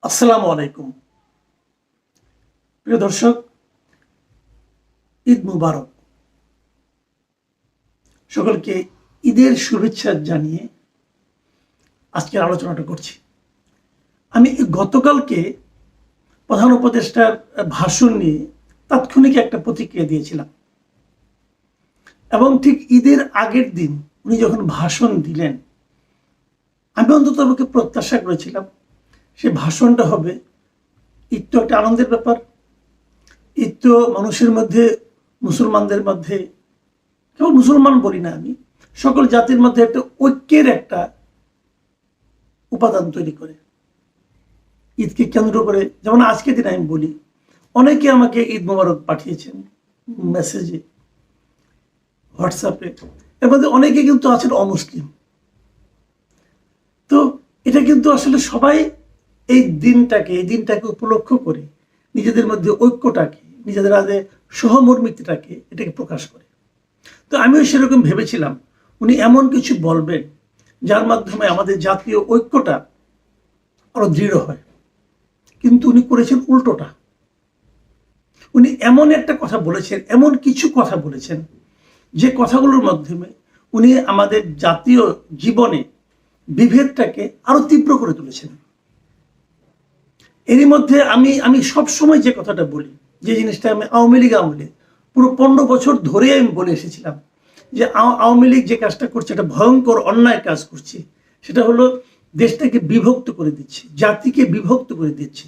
আসসালামু আলাইকুম। প্রিয় দর্শক, ঈদ মুবারক। সকলকে ঈদের শুভেচ্ছা জানিয়ে আজকের আলোচনাটা করছি। আমি গতকালকে প্রধান উপদেষ্টার ভাষণ নিয়ে তাৎক্ষণিক একটা প্রতিক্রিয়া দিয়েছিলাম এবং ঠিক ঈদের আগের দিন উনি যখন ভাষণ দিলেন, আমি অন্তত আমাকে প্রত্যাশা করেছিলাম সে ভাষণটা হবে ঈদ তো একটা আনন্দের ব্যাপার, ঈদ তো মানুষের মধ্যে, মুসলমানদের মধ্যে, কেবল মুসলমান বলি না, আমি সকল জাতির মধ্যে একটা ঐক্যের একটা উপাদান তৈরি করে। ঈদকে কেন্দ্র করে, যেমন আজকে দিন আমি বলি, অনেকে আমাকে ঈদ মোবারক পাঠিয়েছেন মেসেজে, হোয়াটসঅ্যাপে। এর মধ্যে অনেকে কিন্তু আছেন অমুসলিম। তো এটা কিন্তু আসলে সবাই এই দিনটাকে উপলক্ষ করে নিজেদের মধ্যে ঐক্যটাকে, নিজেদের মধ্যে সহমর্মিতাটাকে এটাকে প্রকাশ করে। তো আমিও সেরকম ভেবেছিলাম উনি এমন কিছু বলবেন যার মাধ্যমে আমাদের জাতীয় ঐক্যটা আরো দৃঢ় হয়, কিন্তু উনি করেছেন উল্টোটা। উনি এমন একটা কথা বলেছেন, এমন কিছু কথা বলেছেন যে কথাগুলোর মাধ্যমে উনি আমাদের জাতীয় জীবনে বিভেদটাকে আরো তীব্র করে তুলেছেন। এরই মধ্যে আমি সবসময় যে কথাটা বলি, যে জিনিসটা আমি আওয়ামী লীগ আমলে পুরো 15 বছর ধরে আমি বলে এসেছিলাম, যে আওয়ামী লীগ যে কাজটা করছে এটা ভয়ঙ্কর অন্যায় কাজ করছে। সেটা হলো দেশটাকে বিভক্ত করে দিচ্ছে, জাতিকে বিভক্ত করে দিচ্ছে।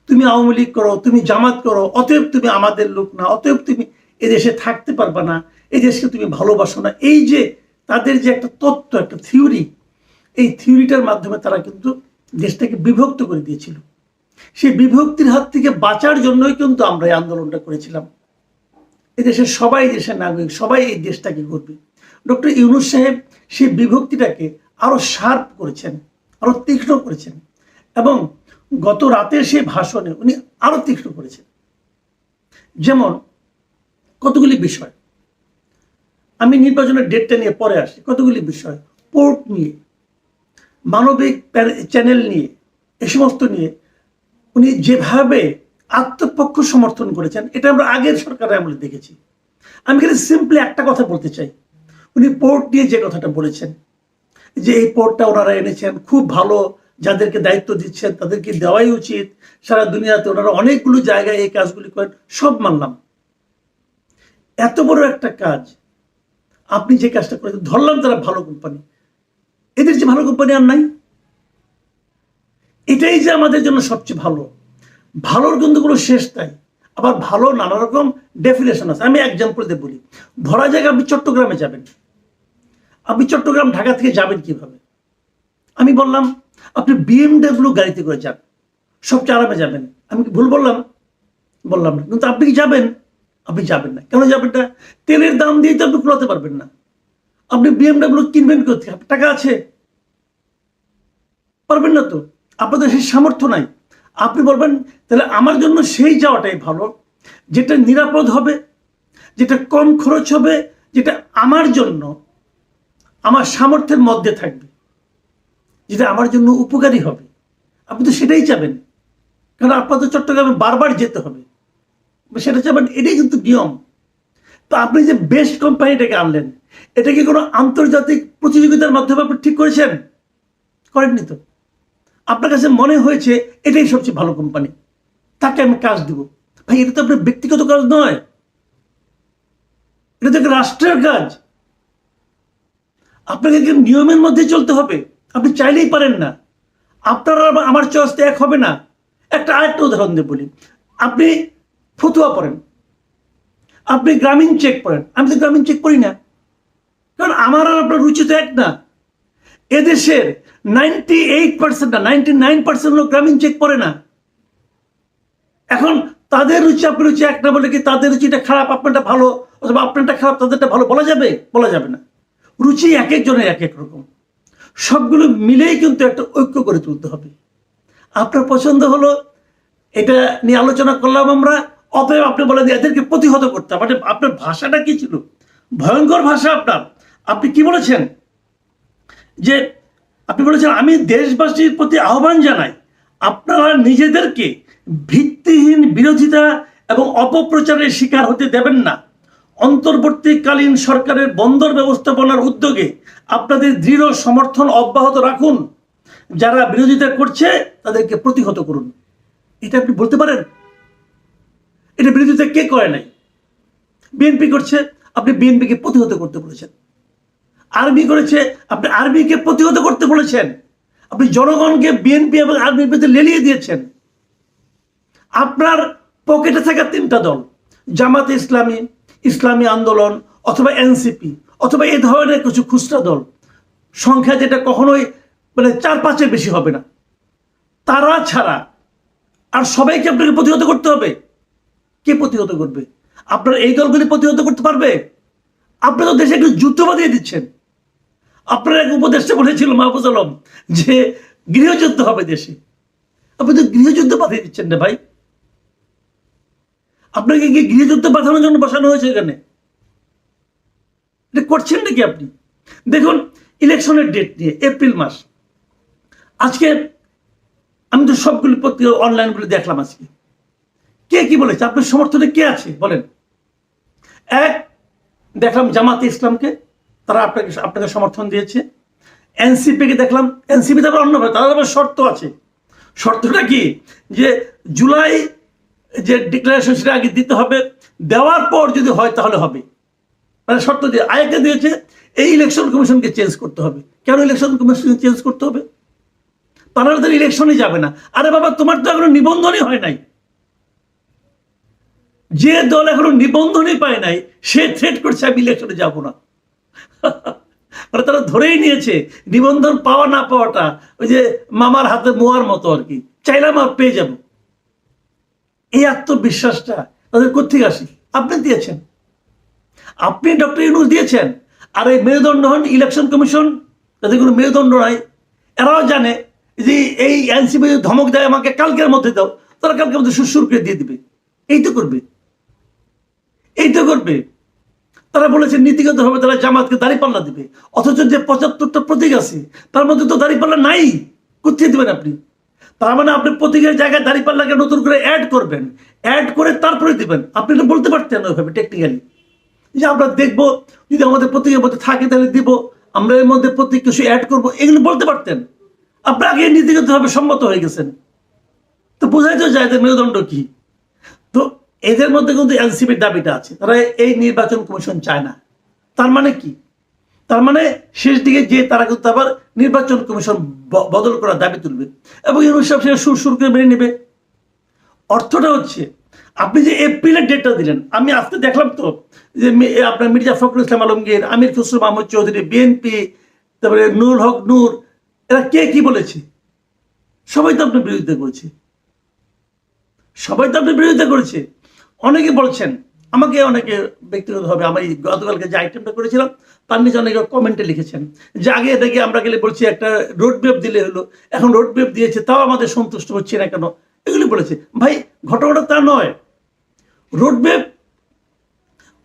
তুমি আওয়ামী লীগ করো, তুমি জামাত করো, অতএব তুমি আমাদের লোক না, অতএব তুমি এদেশে থাকতে পারবা না, এই দেশকে তুমি ভালোবাসো না। এই যে তাদের যে একটা তত্ত্ব, একটা থিওরি, এই থিওরিটার মাধ্যমে তারা কিন্তু দেশটাকে বিভক্ত করে দিয়েছিল। সেই বিভক্তির হাত থেকে বাঁচার জন্যই কিন্তু আমরা এই আন্দোলনটা করেছিলাম। এদেশের সবাই দেশের নাগরিক, সবাই এই দেশটাকে করবে। ডক্টর ইউনূস সাহেব সেই বিভক্তিটাকে আরো শার্প করেছেন, আরো তীক্ষ্ণ করেছেন, এবং গত রাতের সেই ভাষণে উনি আরো তীক্ষ্ণ করেছেন। যেমন কতগুলি বিষয়, আমি নির্বাচনের ডেটটা নিয়ে পরে আসি, কতগুলি বিষয়, পোর্ট নিয়ে, মানবিক চ্যানেল নিয়ে, এ সমস্ত নিয়ে উনি যেভাবে আত্মপক্ষ সমর্থন করেছেন, এটা আমরা আগের সরকারের আমলে দেখেছি। আমি এখানে সিম্পলি একটা কথা বলতে চাই, উনি পোর্ট নিয়ে যে কথাটা বলেছেন, যে এই পোর্টটা ওনারা এনেছেন খুব ভালো, যাদেরকে দায়িত্ব দিচ্ছেন তাদেরকে দেওয়াই উচিত, সারা দুনিয়াতে ওনারা অনেকগুলো জায়গায় এই কাজগুলি করেন, সব মানলাম। এত বড় একটা কাজ আপনি যে কাজটা করেছেন, ধরলাম তারা ভালো কোম্পানি, এদের যে ভালো কোম্পানি আর নাই, এটাই যে আমাদের জন্য সবচেয়ে ভালো। ভালোর কিন্তু কোনো শেষ নাই, আবার ভালো নানা রকম ডেফিনেশন আছে। আমি এক্সাম্পল দিয়ে বলি, ধরা যাক আপনি চট্টগ্রামে যাবেন, আপনি চট্টগ্রাম ঢাকা থেকে যাবেন কিভাবে? আমি বললাম আপনি বিএমডব্লিউ গাড়িতে করে যান, সবচেয়ে আরামে যাবেন। আমি কি ভুল বললাম? বললাম না। কিন্তু আপনি কি যাবেন? আপনি যাবেন না। কেন যাবেন না? তেলের দাম দিয়ে তো আপনি কুলাতে পারবেন না। আপনি বিএমডব্লিউ কিনবেন কোথা থেকে? টাকা আছে? পারবেন না তো, আপনাদের সেই সামর্থ্য নাই। আপনি বলবেন তাহলে আমার জন্য সেই যাওয়াটাই ভালো, যেটা নিরাপদ হবে, যেটা কম খরচ হবে, যেটা আমার জন্য আমার সামর্থ্যের মধ্যে থাকবে, যেটা আমার জন্য উপকারী হবে। আপনি তো সেটাই চাবেন, কারণ আপনাদের চট্টগ্রামে বারবার যেতে হবে, সেটা চাবেন, এটাই কিন্তু নিয়ম। তো আপনি যে বেস্ট কোম্পানিটাকে আনলেন, এটা কি কোনো আন্তর্জাতিক প্রতিযোগিতার মাধ্যমে আপনি ঠিক করেছেন? করেননি তো। আপনার কাছে মনে হয়েছে এটাই সবচেয়ে ভালো কোম্পানি, তাকে আমি কাজ দিব। ভাই, এটা তো আপনার ব্যক্তিগত কাজ নয়, এটা তো একটা রাষ্ট্রের কাজ। আপনাকে নিয়মের মধ্যে চলতে হবে, আপনি চাইলেই পারেন না। আপনার আমার চয়েস তো এক হবে না। আরেকটা উদাহরণ দিয়ে বলি, আপনি ফতুয়া পড়েন, আপনি গ্রামীণ চেক পড়েন, আমি তো গ্রামীণ চেক করি না, কারণ আমার আর আপনার রুচি তো এক না। এদেশের 98% না 99% লোক গ্রামীণ চেক পড়ে না। এখন তাদের রুচি আপনার রুচি এক না বলে কি তাদের রুচিটা খারাপ আপনারটা ভালো, অথবা আপনারটা খারাপ তাদেরটা ভালো বলা যাবে? বলা যাবে না। রুচি এক একজনের এক এক রকম, সবগুলো মিলেই কিন্তু একটা ঐক্য করে তুলতে হবে। আপনার পছন্দ হলো, এটা নিয়ে আলোচনা করলাম আমরা, অতএব আপনি বলেন এদেরকে প্রতিহত করতে হবে। আপনার ভাষাটা কি ছিল? ভয়ঙ্কর ভাষা আপনার। আপনি কি বলেছেন? যে আপনি বলেছেন আমি দেশবাসীর প্রতি আহ্বান জানাই, আপনারা নিজেদেরকে ভিত্তিহীন বিরোধিতা এবং অপপ্রচারের শিকার হতে দেবেন না। অন্তর্বর্তীকালীন সরকারের বন্দর ব্যবস্থাপনার উদ্যোগে আপনাদের দৃঢ় সমর্থন অব্যাহত রাখুন। যারা বিরোধিতা করছে তাদেরকে প্রতিহত করুন। এটা আপনি বলতে পারেন? এটা বিরোধিতা কে করে নাই? বিএনপি করছে, আপনি বিএনপিকে প্রতিহত করতে বলেছেন। আর্মি করেছে, আপনি আর্মিকে প্রতিহত করতে বলেছেন। আপনি জনগণকে বিএনপি এবং আর্মির বিরুদ্ধে লেলিয়ে দিয়েছেন। আপনার পকেটে থাকা তিনটা দল, জামাতে ইসলামী, ইসলামী আন্দোলন অথবা এনসিপি অথবা এই ধরনের কিছু খুচরা দল, সংখ্যা যেটা কখনোই মানে 4-5-এর বেশি হবে না, তারা ছাড়া আর সবাইকে আপনাকে প্রতিহত করতে হবে। কে প্রতিহত করবে? আপনার এই দলগুলি প্রতিহত করতে পারবে? আপনি তো দেশে একটু যুদ্ধ বাঁধিয়ে দিচ্ছেন। আপনার এক উপদেষ্টা বলেছিল মাহফুজ আলম যে গৃহযুদ্ধ হবে দেশে। আপনি তো গৃহযুদ্ধ বাঁধিয়ে দিচ্ছেন না ভাই। আপনাকে কি গৃহযুদ্ধ বাঁধানোর জন্য বসানো হয়েছে এখানে? এটা করছেন নাকি আপনি? দেখুন, ইলেকশনের ডেট নিয়ে এপ্রিল মাস, আজকে আমি তো সবগুলি পত্রিকা অনলাইনগুলি দেখলাম। আজকে কে কি বলেছে? আপনার সমর্থনে কে আছে বলেন? এক, দেখলাম জামাতে ইসলামকে, তারা আপনাকে সমর্থন দিয়েছে। এনসিপিকে দেখলাম, এনসিপি তো আবার অন্যভাবে, তাদের আবার শর্ত আছে। শর্তটা কি? যে জুলাই যে ডিক্লারেশন সেটা আগে দিতে হবে, দেওয়ার পর যদি হয় তাহলে হবে। মানে শর্ত দিয়ে আরেকটা দিয়েছে, এই ইলেকশন কমিশনকে চেঞ্জ করতে হবে। কেন ইলেকশন কমিশন চেঞ্জ করতে হবে? তারা তো ইলেকশনই যাবে না। আরে বাবা, তোমার তো এখনো নিবন্ধনই হয় নাই। যে দল এখনো নিবন্ধনই পায় নাই সে থ্রেট করছে আমি ইলেকশনে যাব না। মানে তারা ধরেই নিয়েছে নিবন্ধন পাওয়া না পাওয়াটা ওই যে মামার হাতে মোয়ার মতো আর কি, চাইলাম আর পেয়ে যাব। এই আত্মবিশ্বাসটা তাদের কোত্থেকে আসে? আপনি দিয়েছেন, আপনি ডক্টর ইউনূস দিয়েছেন। আর এই মেরুদণ্ড হন ইলেকশন কমিশন, তাদের কোনো মেরুদণ্ড নাই। এরাও জানে যে এই এনসিপি ধমক দেয় আমাকে কালকের মধ্যে দাও, তারা কালকের মধ্যে সুরসুর করে দিয়ে দিবে। এই তো করবে, এই তো করবে। তারা বলেছে নীতিগতভাবে তারা জামাতকে দাঁড়িপাল্লা দিবে, অথচ যে 75টা প্রতীক আছে তার মধ্যে তো দাঁড়িপাল্লা নাই। কোথায় দিবেন আপনি? তার মানে আপনি প্রতীকের জায়গায় দাঁড়িপাল্লাকে নতুন করে অ্যাড করবেন, অ্যাড করে তারপরে দিবেন। আপনি তো বলতে পারতেন ওইভাবে টেকনিক্যালি যে আমরা দেখবো যদি আমাদের প্রতীকের মধ্যে থাকে তাহলে দিব, আমরা এর মধ্যে প্রতীক কিছু অ্যাড করবো, এগুলো বলতে পারতেন। আপনি আগে নীতিগতভাবে সম্মত হয়ে গেছেন, তো বোঝাই তো যায় যে মেরুদণ্ড কি। তো এদের মধ্যে কিন্তু এনসিপির দাবিটা আছে, তারা এই নির্বাচন কমিশন চায় না। তার মানে কি? তার মানে শেষ দিকে যে তারা কিন্তু আবার নির্বাচন কমিশন বদল করার দাবি তুলবে এবং ইউনূস সাহেব সেটা সুর করে মেনে নেবে। অর্থটা হচ্ছে, আপনি যে এপ্রিলের ডেটটা দিলেন, আমি আজকে দেখলাম তো যে আপনার মির্জা ফখরুল ইসলাম আলমগীর, আমির খসরু মাহমুদ চৌধুরী, বিএনপি, তারপরে নুরুল হক নূর, এরা কে কি বলেছে? সবাই তো আপনার বিরোধিতা করেছে, সবাই তো আপনার বিরোধিতা করেছে। অনেকে বলছেন, আমাকে অনেকে ব্যক্তিগতভাবে আমি গতকালকে যে আইটেমটা করেছিলাম তার নিচে অনেকে কমেন্টে লিখেছেন যে আগে এটাকে আমরা গেলে বলছি একটা রোড ম্যাপ দিলে হলো, এখন রোড ম্যাপ দিয়েছে তাও আমাদের সন্তুষ্ট হচ্ছে না কেন, এগুলি বলেছে। ভাই ঘটনাটা তা নয়। রোড ম্যাপ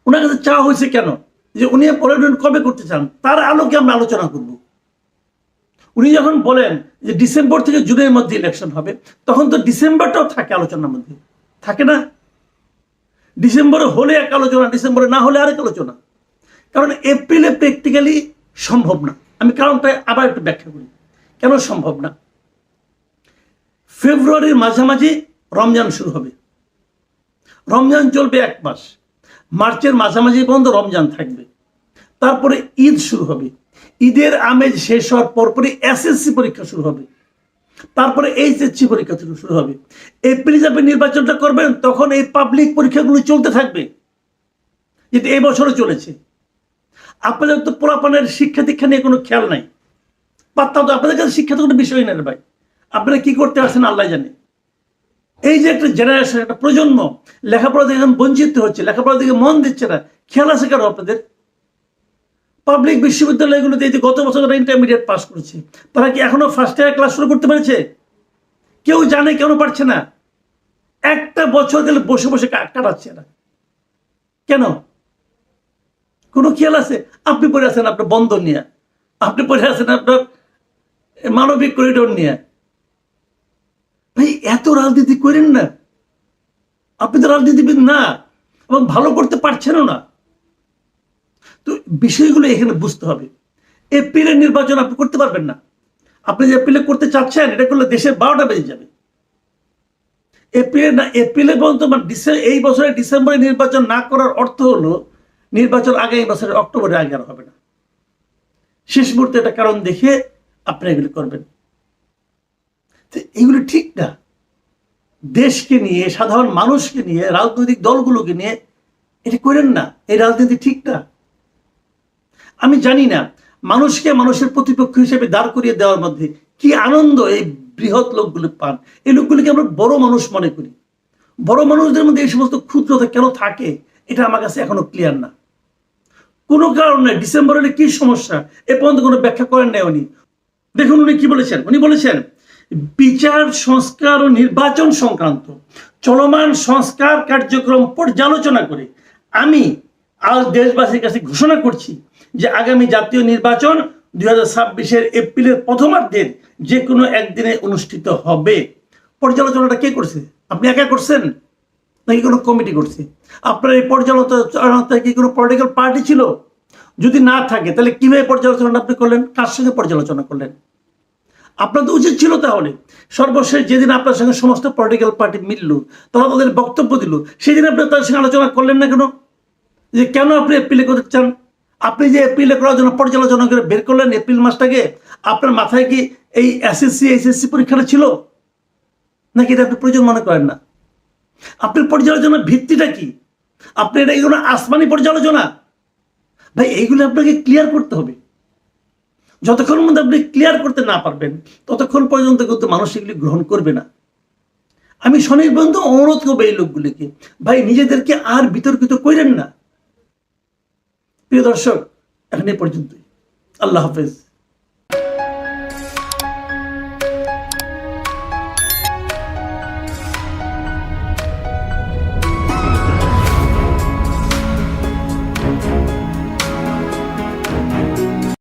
ওনার কাছে চাওয়া হয়েছে কেন? যে উনি পরিবর্তন কবে করতে চান তার আলোকে আমরা আলোচনা করব। উনি যখন বলেন যে ডিসেম্বর থেকে জুনের মধ্যে ইলেকশন হবে, তখন তো ডিসেম্বরটাও থাকে আলোচনার মধ্যে, থাকে না? ডিসেম্বরে হলে এক আলোচনা, ডিসেম্বরে না হলে আরেক আলোচনা। কারণ এপ্রিলে প্র্যাকটিক্যালি সম্ভব না। আমি কারণটা আবার একটু ব্যাখ্যা করি কেন সম্ভব না। ফেব্রুয়ারির মাঝামাঝি রমজান শুরু হবে, রমজান চলবে 1 মাস, মার্চের মাঝামাঝি পর্যন্ত রমজান থাকবে, তারপরে ঈদ শুরু হবে, ঈদের আমেজ শেষ হওয়ার পরপরই এসএসসি পরীক্ষা শুরু হবে, তারপরে এইচএসসি পরীক্ষা শুরু হবে। এপ্রিলে যখন নির্বাচনটা করবেন তখন এই পাবলিক পরীক্ষাগুলো চলতে থাকবে, যেটা এই বছরও চলেছে। আপনাদের তো পোলাপানের শিক্ষা দীক্ষা নিয়ে কোনো খেয়াল নাই, পাত্তা তো আপনাদের কাছে শিক্ষা তো কোনো বিষয় না রে ভাই। আপনারা কি করতে পারছেন আল্লাহ জানে। এই যে একটা জেনারেশন, একটা প্রজন্ম লেখাপড়া থেকে এখন বঞ্চিত হচ্ছে, লেখাপড়া দিকে মন দিচ্ছে না, খেয়াল আছে কেন আপনাদের? পাবলিক বিশ্ববিদ্যালয়গুলোতে এই যে গত বছর যারা ইন্টারমিডিয়েট পাস করেছে তারা কি এখনো ফার্স্ট ইয়ার ক্লাস শুরু করতে পেরেছে? কেউ জানে, কেন পারছে না? একটা বছর গেলে বসে বসে কাটাচ্ছে না কেন? কোনো খেয়াল আছে? আপনি পড়ে আছেন আপনার বন্দর নিয়ে, আপনি পড়ে আছেন আপনার মানবিক করিডোর নিয়ে, ভাই এত রাজনীতি করেন না, আপনি তো রাজনীতিবিদ না এবং ভালো করতে পারছেনও না। তো বিষয়গুলো এখানে বুঝতে হবে। এপ্রিলের নির্বাচন আপনি করতে পারবেন না। আপনি যে এপ্রিলে করতে চাচ্ছেন, এটা করলে দেশের 12টা বেজে যাবে। এপ্রিলে পর্যন্ত এই বছরের ডিসেম্বরে নির্বাচন না করার অর্থ হলো নির্বাচন আগামী বছরের অক্টোবরে আগে আর হবে না। শেষ মুহূর্তে একটা কারণ দেখে আপনি এগুলো করবেন, এগুলো ঠিক না। দেশকে নিয়ে, সাধারণ মানুষকে নিয়ে, রাজনৈতিক দলগুলোকে নিয়ে এটা করেন না। এই রাজনীতি ঠিক না। আমি জানি না মানুষকে মানুষের প্রতিপক্ষ হিসেবে দাঁড় করিয়ে দেওয়ার মধ্যে কি আনন্দ এই বৃহৎ লোকগুলো পান। এই লোকগুলিকে আমরা বড় মানুষ মনে করি। বড় মানুষদের মধ্যে এই সমস্ত ক্ষুদ্রতা কেন থাকে, এটা আমার কাছে এখনো ক্লিয়ার না। কোনো কারণ নেই। ডিসেম্বরের কি সমস্যা এ পর্যন্ত কোনো ব্যাখ্যা করেন নাই উনি। দেখুন উনি কি বলেছেন। উনি বলেছেন, বিচার সংস্কার ও নির্বাচন সংক্রান্ত চলমান সংস্কার কার্যক্রম পর্যালোচনা করে আমি আজ দেশবাসীর কাছে ঘোষণা করছি যে আগামী জাতীয় নির্বাচন 2026-এর এপ্রিলের প্রথমার্ধের যে কোনো একদিনে অনুষ্ঠিত হবে। পর্যালোচনাটা কে করছে? আপনি একা করছেন নাকি কোনো কমিটি করছে? আপনার এই পর্যালোচনা কি কোনো পলিটিক্যাল পার্টি ছিল? যদি না থাকে তাহলে কিভাবে পর্যালোচনাটা আপনি করলেন? কার সঙ্গে পর্যালোচনা করলেন? আপনার তো উচিত ছিল তাহলে সর্বশেষ যেদিন আপনার সঙ্গে সমস্ত পলিটিক্যাল পার্টি মিলল, তারা তাদের বক্তব্য দিল, সেই দিন আপনি তাদের সঙ্গে আলোচনা করলেন না কেন? যে কেন আপনি এপ্রিলে করতে চান? আপনি যে এপ্রিলে করার জন্য পর্যালোচনা করে বের করলেন এপ্রিল মাসটাকে, আপনার মাথায় কি এই SSC পরীক্ষাটা ছিল নাকি এটা আপনি প্রয়োজন মনে করেন না? আপনার পর্যালোচনার ভিত্তিটা কি? আপনি এটা কোনো আসমানি পর্যালোচনা? ভাই এইগুলো আপনাকে ক্লিয়ার করতে হবে। যতক্ষণ মধ্যে আপনি ক্লিয়ার করতে না পারবেন ততক্ষণ পর্যন্ত কিন্তু মানুষ এগুলি গ্রহণ করবে না। আমি স্বনির্বন্ধ অনুরোধ করবো এই লোকগুলিকে, ভাই নিজেদেরকে আর বিতর্কিত করেন না। প্রিয় দর্শক, এখন এই পর্যন্তই। আল্লাহ হাফেজ।